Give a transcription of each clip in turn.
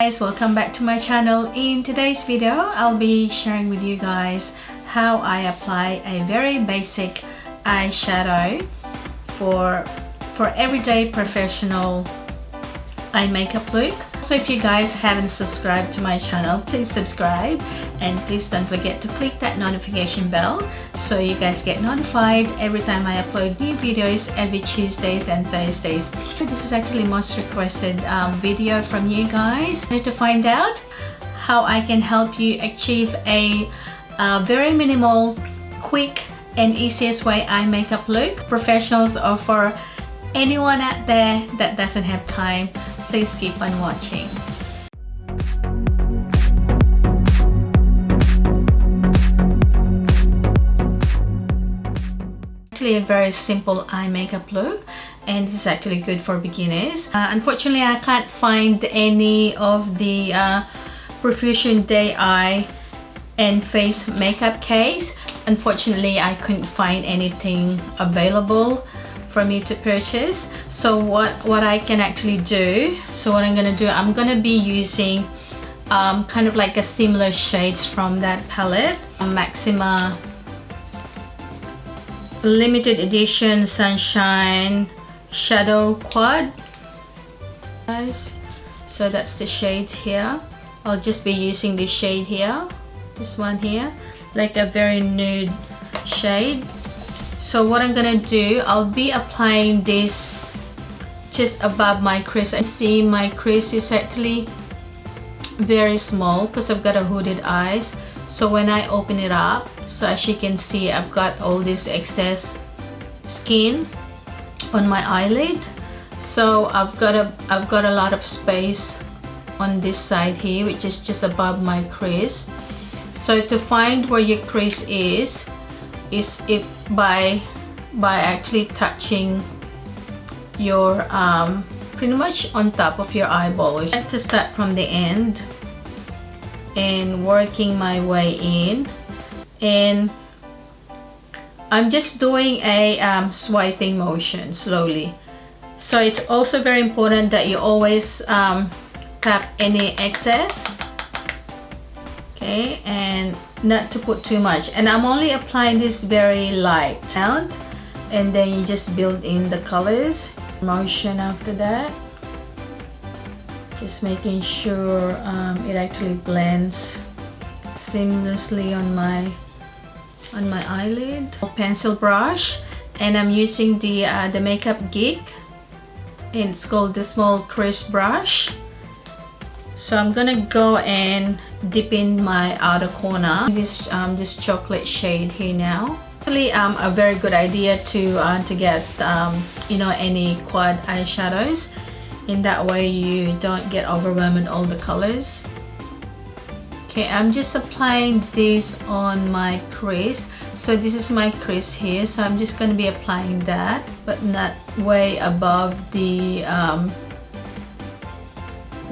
Guys, welcome back to my channel. In today's video I'll be sharing with you guys how I apply a very basic eyeshadow for everyday professional eye makeup look. So if you guys haven't subscribed to my channel, please subscribe and please don't forget to click that notification bell so you guys get notified every time I upload new videos every Tuesdays and Thursdays. This is actually most requested video from you guys to find out how I can help you achieve a very minimal, quick and easiest way eye makeup look. Professionals or for anyone out there that doesn't have time, please keep on watching. Actually a very simple eye makeup look, and this is actually good for beginners. Unfortunately I can't find any of the Profusion Day Eye and Face makeup case. Unfortunately I couldn't find anything available for me to purchase. So what I can actually do, so what I'm gonna do, I'm gonna be using kind of like a similar shades from that palette, Maxima limited edition Sunshine Shadow Quad, guys. So that's the shades here. I'll just be using this shade here, this one here, like a very nude shade. So what I'm gonna do, I'll be applying this just above my crease. I see my crease is actually very small because I've got a hooded eyes. So when I open it up, so as you can see, I've got all this excess skin on my eyelid. So I've got a lot of space on this side here, which is just above my crease. So to find where your crease is if by actually touching your pretty much on top of your eyeball. I like to start from the end and working my way in, and I'm just doing a swiping motion slowly. So it's also very important that you always tap any excess, okay, and not to put too much. And I'm only applying this very light amount, and then you just build in the colors motion after that, just making sure it actually blends seamlessly on my eyelid. Pencil brush, and I'm using the Makeup Geek, and it's called the small crease brush. So I'm gonna go and dip in my outer corner this chocolate shade here now. Actually a very good idea to get you know, any quad eyeshadows. In that way you don't get overwhelmed with all the colors. Okay, I'm just applying this on my crease. So this is my crease here, so I'm just going to be applying that, but not way above the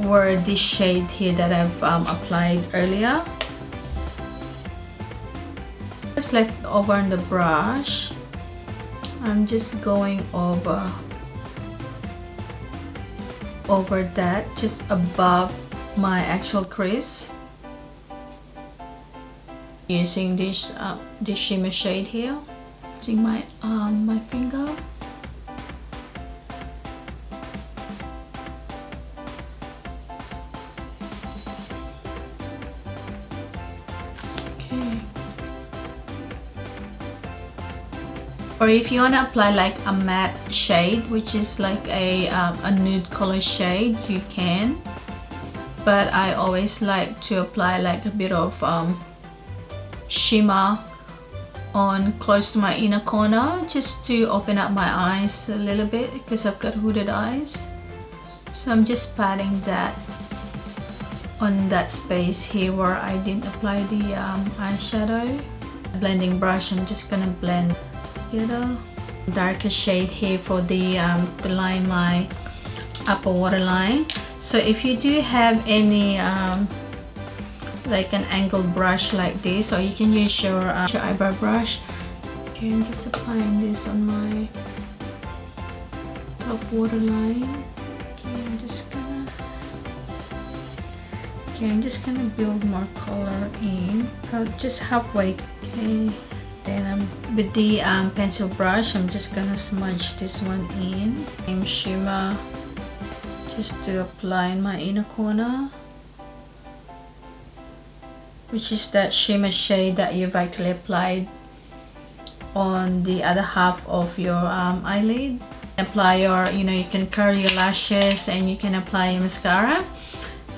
where this shade here that I've applied earlier. Just left over on the brush, I'm just going over that, just above my actual crease, using this shimmer shade here, using my finger. Okay. Or if you want to apply like a matte shade, which is like a nude color shade, you can. But I always like to apply like a bit of shimmer on close to my inner corner, just to open up my eyes a little bit because I've got hooded eyes. So I'm just patting that on that space here where I didn't apply the eyeshadow. Blending brush, I'm just gonna blend together. Darker shade here for the to line my upper waterline. So if you do have any like an angled brush like this, or you can use your eyebrow brush. Okay, I'm just applying this on my top waterline. Okay, I'm just gonna Okay, I'm just gonna build more color in, just halfway. Okay, then with the pencil brush, I'm just gonna smudge this one in. Same shimmer, just to apply in my inner corner, which is that shimmer shade that you've actually applied on the other half of your eyelid. Apply your, you can curl your lashes and you can apply your mascara.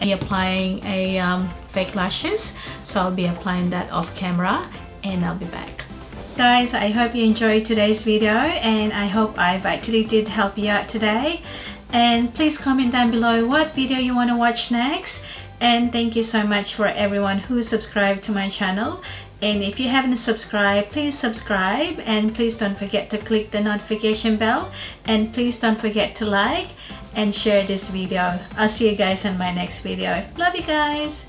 And you're applying a fake lashes, so I'll be applying that off camera and I'll be back. Guys, I hope you enjoyed today's video and I hope I've actually did help you out today. And please comment down below what video you want to watch next. And thank you so much for everyone who subscribed to my channel. And if you haven't subscribed, please subscribe, and please don't forget to click the notification bell, and please don't forget to like and share this video. I'll see you guys in my next video. Love you guys.